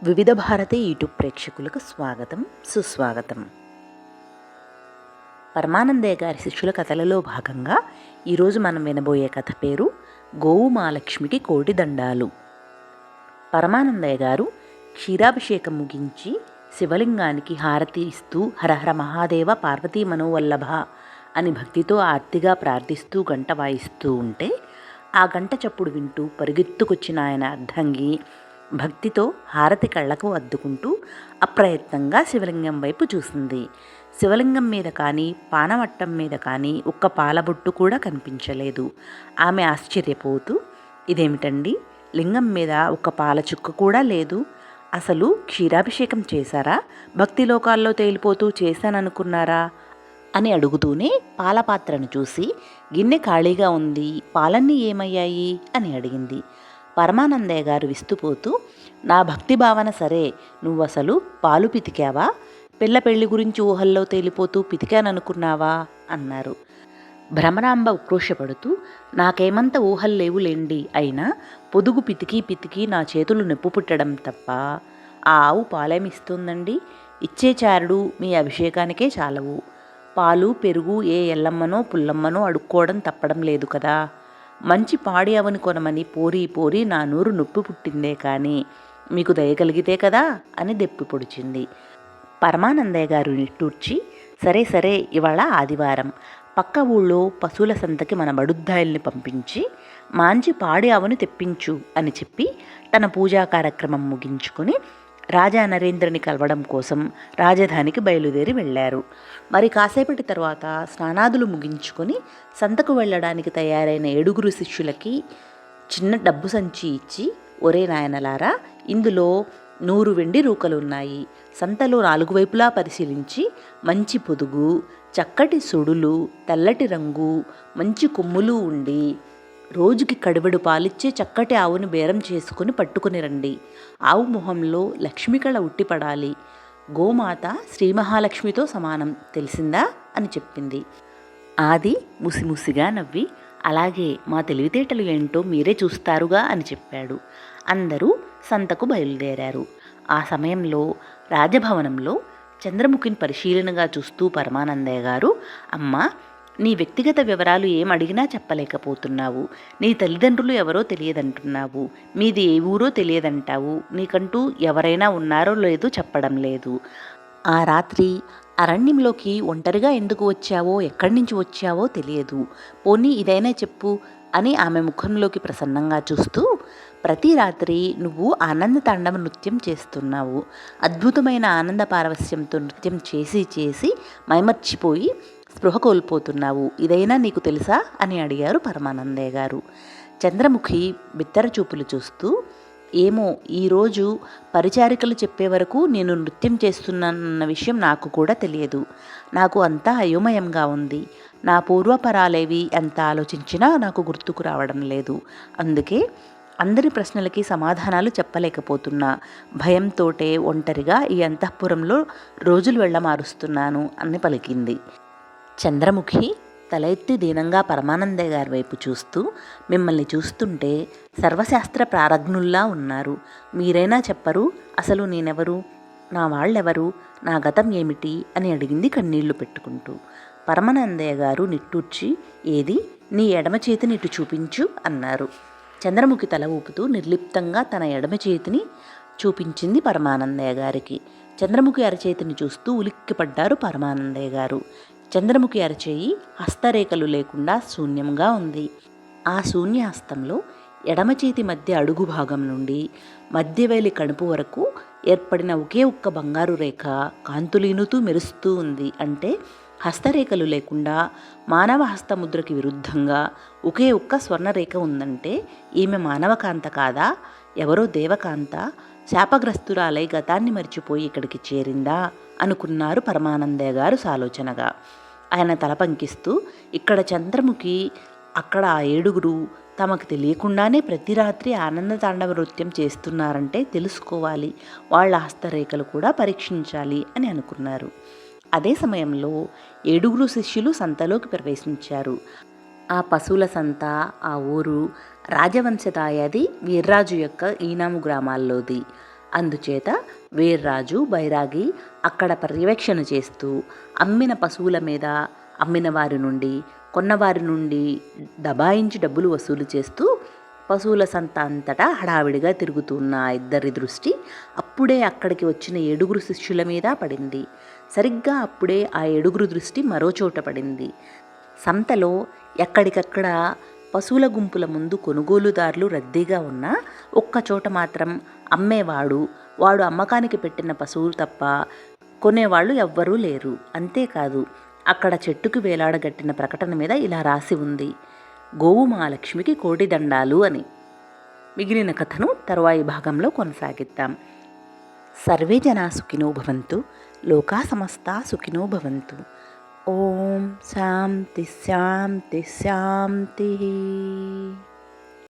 వివిధ భారతి యూట్యూబ్ ప్రేక్షకులకు స్వాగతం, సుస్వాగతం. పరమానందయ్య గారి శిష్యుల కథలలో భాగంగా ఈరోజు మనం వినబోయే కథ పేరు గోవు మహాలక్ష్మికి కోటి దండాలు. పరమానందయ్య గారు క్షీరాభిషేకం ముగించి శివలింగానికి హారతి ఇస్తూ హరహర మహాదేవ పార్వతీ మనోవల్లభ అని భక్తితో ఆర్తిగా ప్రార్థిస్తూ గంట వాయిస్తూ ఉంటే ఆ గంట చప్పుడు వింటూ పరిగెత్తుకొచ్చిన ఆయన అర్ధంగి భక్తితో హారతి కళ్ళకు అద్దుకుంటూ అప్రయత్నంగా శివలింగం వైపు చూసింది. శివలింగం మీద కానీ పానవట్టం మీద కానీ ఒక్క పాలబొట్టు కూడా కనిపించలేదు. ఆమె ఆశ్చర్యపోతూ, ఇదేమిటండి, లింగం మీద ఒక్క పాల చుక్క కూడా లేదు, అసలు క్షీరాభిషేకం చేశారా, భక్తిలోకాల్లో తేలిపోతూ చేశాననుకున్నారా అని అడుగుతూనే పాలపాత్రను చూసి గిన్నె ఖాళీగా ఉంది, పాలన్నీ ఏమయ్యాయి అని అడిగింది. పరమానందయ్య గారు విస్తుపోతూ, నా భక్తి భావన సరే, నువ్వసలు పాలు పితికావా, పిల్ల పెళ్లి గురించి ఊహల్లో తేలిపోతూ పితికాననుకున్నావా అన్నారు. భ్రమరాంబ ఉక్రోషపడుతూ, నాకేమంత ఊహలు లేవులేండి, అయినా పొదుగు పితికి పితికి నా చేతులు నొప్పు పుట్టడం తప్ప ఆ ఆవు పాలేమిస్తుందండి, ఇచ్చే చారుడు మీ అభిషేకానికే చాలవు, పాలు పెరుగు ఏ ఎల్లమ్మనో పుల్లమ్మనో అడుక్కోవడం తప్పడం లేదు కదా, మంచి పాడి అవని కొనమని పోరీ పోరీ నా నూరు నొప్పి పుట్టిందే కానీ మీకు దయగలిగితే కదా అని దెప్పి పొడిచింది. పరమానందయ్య గారు నిట్టూర్చి, సరే సరే, ఇవాళ ఆదివారం, పక్క ఊళ్ళో పశువుల సంతకి మన బడుద్దాయిల్ని పంపించి మాంచి పాడి ఆవుని తెప్పించు అని చెప్పి తన పూజా కార్యక్రమం ముగించుకొని రాజా నరేంద్రని కలవడం కోసం రాజధానికి బయలుదేరి వెళ్ళారు. మరి కాసేపటి తర్వాత స్నానాదులు ముగించుకొని సంతకు వెళ్ళడానికి తయారైన 7 శిష్యులకి చిన్న డబ్బు సంచి ఇచ్చి, ఒరే నాయనలారా, ఇందులో 100 వెండి రూకలున్నాయి, సంతలో 4 వైపులా పరిశీలించి మంచి పొదుగు, చక్కటి సుడులు, తెల్లటి రంగు, మంచి కొమ్ములు ఉండి రోజుకి కడివెడు పాలిచ్చే చక్కటి ఆవుని బేరం చేసుకుని పట్టుకుని రండి, ఆవు మొహంలో లక్ష్మికళ ఉట్టిపడాలి, గోమాత శ్రీ మహాలక్ష్మితో సమానం, తెలిసిందా అని చెప్పింది. ఆది ముసిముసిగా నవ్వి, అలాగే, మా తెలివితేటలు ఏంటో మీరే చూస్తారుగా అని చెప్పాడు. అందరూ సంతకు బయలుదేరారు. ఆ సమయంలో రాజభవనంలో చంద్రముఖిని పరిశీలనగా చూస్తూ పరమానందయ్య గారు, అమ్మా, నీ వ్యక్తిగత వివరాలు ఏం అడిగినా చెప్పలేకపోతున్నావు, నీ తల్లిదండ్రులు ఎవరో తెలియదంటున్నావు, మీది ఏ ఊరో తెలియదంటావు, నీకంటూ ఎవరైనా ఉన్నారో లేదో చెప్పడం లేదు, ఆ రాత్రి అరణ్యంలోకి ఒంటరిగా ఎందుకు వచ్చావో, ఎక్కడి నుంచి వచ్చావో తెలియదు, పోనీ ఇదైనా చెప్పు అని ఆమె ముఖంలోకి ప్రసన్నంగా చూస్తూ, ప్రతి రాత్రి నువ్వు ఆనంద తాండవ నృత్యం చేస్తున్నావు, అద్భుతమైన ఆనంద పారవస్యంతో నృత్యం చేసి చేసి మైమర్చిపోయి స్పృహ కోల్పోతున్నావు, ఇదైనా నీకు తెలుసా అని అడిగారు పరమానందయ్య గారు. చంద్రముఖి బిత్తర చూపులు చూస్తూ, ఏమో, ఈరోజు పరిచారికలు చెప్పే వరకు నేను నృత్యం చేస్తున్నానన్న విషయం నాకు కూడా తెలియదు, నాకు అంతా అయోమయంగా ఉంది, నా పూర్వపరాలేవి ఎంత ఆలోచించినా నాకు గుర్తుకు రావడం లేదు, అందుకే అందరి ప్రశ్నలకి సమాధానాలు చెప్పలేకపోతున్నా, భయంతోటే ఒంటరిగా ఈ అంతఃపురంలో రోజులు వెళ్ళమారుస్తున్నాను అని పలికింది. చంద్రముఖి తల ఎత్తి దీనంగా పరమానందయ్య గారి వైపు చూస్తూ, మిమ్మల్ని చూస్తుంటే సర్వశాస్త్ర ప్రారజ్ఞుల్లా ఉన్నారు, మీరైనా చెప్పరు, అసలు నేనెవరు, నా వాళ్ళెవరు, నా గతం ఏమిటి అని అడిగింది కన్నీళ్లు పెట్టుకుంటూ. పరమానందయ్య గారు నిట్టూర్చి, ఏది, నీ ఎడమ చేతిని ఇటు చూపించు అన్నారు. చంద్రముఖి తల ఊపుతూ నిర్లిప్తంగా తన ఎడమ చేతిని చూపించింది పరమానందయ్య గారికి. చంద్రముఖి అరచేతిని చూస్తూ ఉలిక్కిపడ్డారు పరమానందయ్య గారు. చంద్రముఖి అరచేయి హస్తరేఖలు లేకుండా శూన్యంగా ఉంది. ఆ శూన్య హస్తంలో ఎడమ చేతి మధ్య అడుగు భాగం నుండి మధ్యవేలి కణుపు వరకు ఏర్పడిన ఒకే ఒక్క బంగారు రేఖ కాంతులీనుతూ మెరుస్తూ ఉంది. అంటే హస్తరేఖలు లేకుండా మానవ హస్తముద్రకి విరుద్ధంగా ఒకే ఒక్క స్వర్ణరేఖ ఉందంటే ఈమె మానవకాంత కాదా, ఎవరో దేవకాంత, శాపగ్రస్తురాలై గతాన్ని మరిచిపోయి ఇక్కడికి చేరిందా అనుకున్నారు పరమానందయ్య గారు సాలోచనగా. ఆయన తల పంకిస్తూ, ఇక్కడ చంద్రముఖి, అక్కడ ఆ 7 తమకు తెలియకుండానే ప్రతి రాత్రి ఆనంద తాండవ నృత్యం చేస్తున్నారంటే తెలుసుకోవాలి, వాళ్ళ హస్తరేఖలు కూడా పరీక్షించాలి అని అనుకున్నారు. అదే సమయంలో 7 శిష్యులు సంతలోకి ప్రవేశించారు. ఆ పశువుల సంత, ఆ ఊరు రాజవంశదాయాది వీర్రాజు యొక్క ఈనాము గ్రామాల్లోది. అందుచేత వీర్రాజు బైరాగి అక్కడ పర్యవేక్షణ చేస్తూ అమ్మిన పశువుల మీద అమ్మిన వారి నుండి కొన్నవారి నుండి దబాయించి డబ్బులు వసూలు చేస్తూ పశువుల సంత అంతటా హడావిడిగా తిరుగుతున్న ఆ ఇద్దరి దృష్టి అప్పుడే అక్కడికి వచ్చిన 7 శిష్యుల మీద పడింది. సరిగ్గా అప్పుడే ఆ 7 దృష్టి మరో చోట పడింది. సంతలో ఎక్కడికక్కడ పశువుల గుంపుల ముందు కొనుగోలుదారులు రద్దీగా ఉన్నా ఒక్కచోట మాత్రం అమ్మేవాడు, వాడు అమ్మకానికి పెట్టిన పశువులు తప్ప కొనేవాళ్ళు ఎవ్వరూ లేరు. అంతేకాదు, అక్కడ చెట్టుకు వేలాడగట్టిన ప్రకటన మీద ఇలా రాసి ఉంది, గోవు మహాలక్ష్మికి కోటి దండాలు అని. మిగిలిన కథను తరువాయి భాగంలో కొనసాగిద్దాం. సర్వే జనా సుఖినో భవంతు, లోకా సమస్తా సుఖినో భవంతు. ఓం శాంతి శాంతి శాంతి.